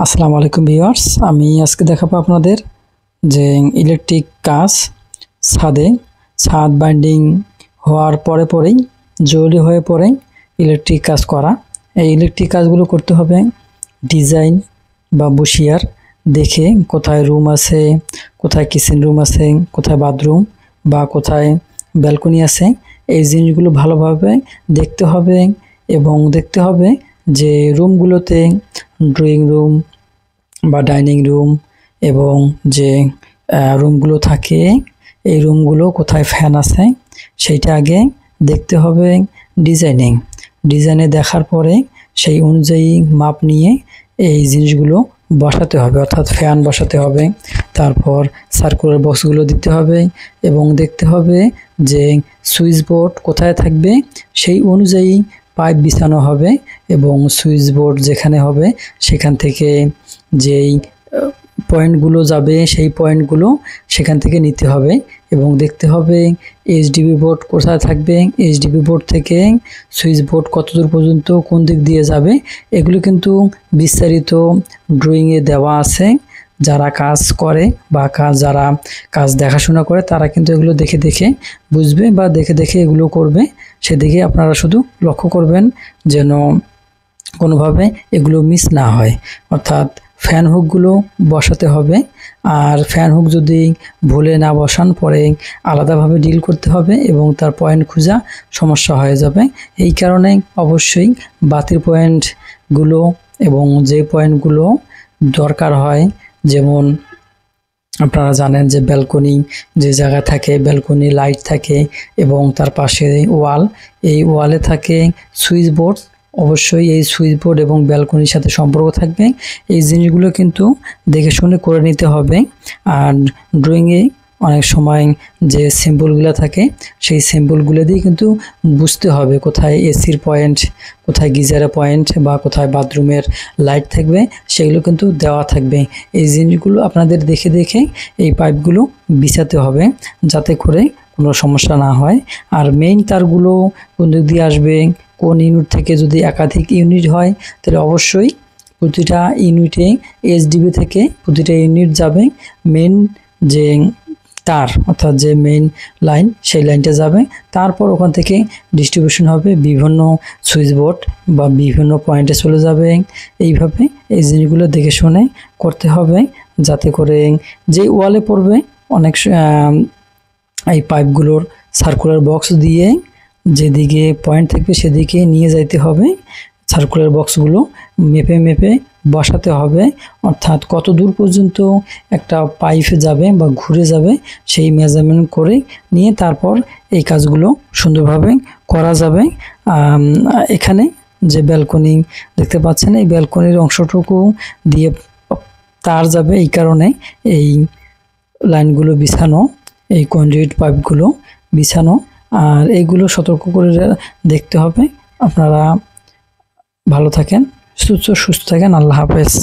আসসালামু আলাইকুম ভিউয়ার্স, আমি আজকে দেখাবো আপনাদের যে ইলেকট্রিক কাজ ছাদ বাইন্ডিং হওয়ার পরেই জরুরি হয়ে পড়ে ইলেকট্রিক কাজ করা। এই ইলেকট্রিক কাজগুলো করতে হবে ডিজাইন বা বসিয়ার দেখে, কোথায় রুম আছে, কোথায় কিচেন রুম আছে, কোথায় বাথরুম বা কোথায় ব্যালকনি আছে, এই জিনিসগুলো ভালোভাবে দেখতে হবে এবং দেখতে হবে যে রুমগুলোতে ড্রয়িং রুম বা ডাইনিং রুম এবং যে রুমগুলো থাকে এই রুমগুলো কোথায় ফ্যান আছে সেইটা আগে দেখতে হবে। ডিজাইনে দেখার পরে সেই অনুযায়ী মাপ নিয়ে এই জিনিসগুলো বসাতে হবে, অর্থাৎ ফ্যান বসাতে হবে। তারপর সার্কুলার বক্সগুলো দিতে হবে এবং দেখতে হবে যে সুইচ বোর্ড কোথায় থাকবে সেই অনুযায়ী পাইপ বিছানো হবে এবং সুইচ বোর্ড যেখানে হবে সেখান থেকে যেই পয়েন্টগুলো যাবে সেই পয়েন্টগুলো সেখান থেকে নিতে হবে এবং দেখতে হবে এইচডিবি বোর্ড কোথায় থাকবে, এইচডিবি বোর্ড থেকে সুইচ বোর্ড কতদূর পর্যন্ত কোন দিক দিয়ে যাবে, এগুলো কিন্তু বিস্তারিত ড্রয়িংয়ে দেওয়া আছে। যারা কাজ করে বা যারা কাজ দেখাশোনা করে তারা কিন্তু এগুলো দেখে বুঝবে বা দেখে এগুলো করবে। সেদিকে আপনারা শুধু লক্ষ্য করবেন যেন কোনোভাবে এগুলো মিস না হয়। অর্থাৎ ফ্যান হুকগুলো বসাতে হবে, আর ফ্যান হুক যদি ভুলে না বসান পরে আলাদাভাবে ডিল করতে হবে এবং তার পয়েন্ট খোঁজা সমস্যা হয়ে যাবে। এই কারণে অবশ্যই বাতির পয়েন্টগুলো এবং যে পয়েন্টগুলো দরকার হয়, যেমন আপনারা জানেন যে ব্যালকনি যে জায়গা থাকে, ব্যালকনি লাইট থাকে এবং তার পাশে ওয়াল, এই ওয়ালে থাকে সুইচ বোর্ড। অবশ্যই এই সুইচ বোর্ড এবং ব্যালকনির সাথে সম্পর্ক থাকবে। এই জিনিসগুলো কিন্তু দেখে শুনে করে নিতে হবে। আর ড্রয়িংয়ে অনেক সময় যে সিম্বলগুলো থাকে সেই সিম্বলগুলো দিয়ে কিন্তু বুঝতে হবে কোথায় এসির পয়েন্ট, কোথায় গিজারের পয়েন্ট বা কোথায় বাথরুমের লাইট থাকবে, সেগুলো কিন্তু দেওয়া থাকবে। এই জিনিসগুলো আপনাদের দেখে এই পাইপগুলো বিছাতে হবে যাতে করে কোনো সমস্যা না হয়। আর মেইন তারগুলো কোন দিক দিয়ে আসবে, কোন ইউনিট থেকে যদি একাধিক ইউনিট হয় তাহলে অবশ্যই প্রতিটা ইউনিটে এইচডিবি থেকে প্রতিটা ইউনিট যাবে মেইন যে তার, অর্থাৎ যে মেইন লাইন সেই লাইনটা যাবে। তারপর ওখান থেকে ডিস্ট্রিবিউশন হবে বিভিন্ন সুইচ বোর্ড বা বিভিন্ন পয়েন্টে চলে যাবে। এইভাবে এই জিনিসগুলো দেখে শুনে করতে হবে যাতে করে যে ওয়ালে পড়বে অনেক এই পাইপগুলোর সার্কুলার বক্স দিয়ে যেদিকে পয়েন্ট থাকবে সেদিকে নিয়ে যাইতে হবে। সার্কুলার বক্সগুলো মেপে বসাতে হবে, অর্থাৎ কত দূর পর্যন্ত একটা পাইপ যাবে বা ঘুরে যাবে সেই মেজারমেন্ট করে নিয়ে তারপর এই কাজগুলো সুন্দরভাবে করা যাবে। এখানে যে ব্যালকনি দেখতে পাচ্ছেন এই ব্যালকনির অংশটুকু দিয়ে তার যাবে, এই কারণে এই লাইনগুলো বিছানো, এই কনডুইট পাইপগুলো বিছানো। আর এইগুলো সতর্ক করে দেখতে হবে। আপনারা ভালো থাকেন, সুস্থ থাকেন। আল্লাহ হাফেজ।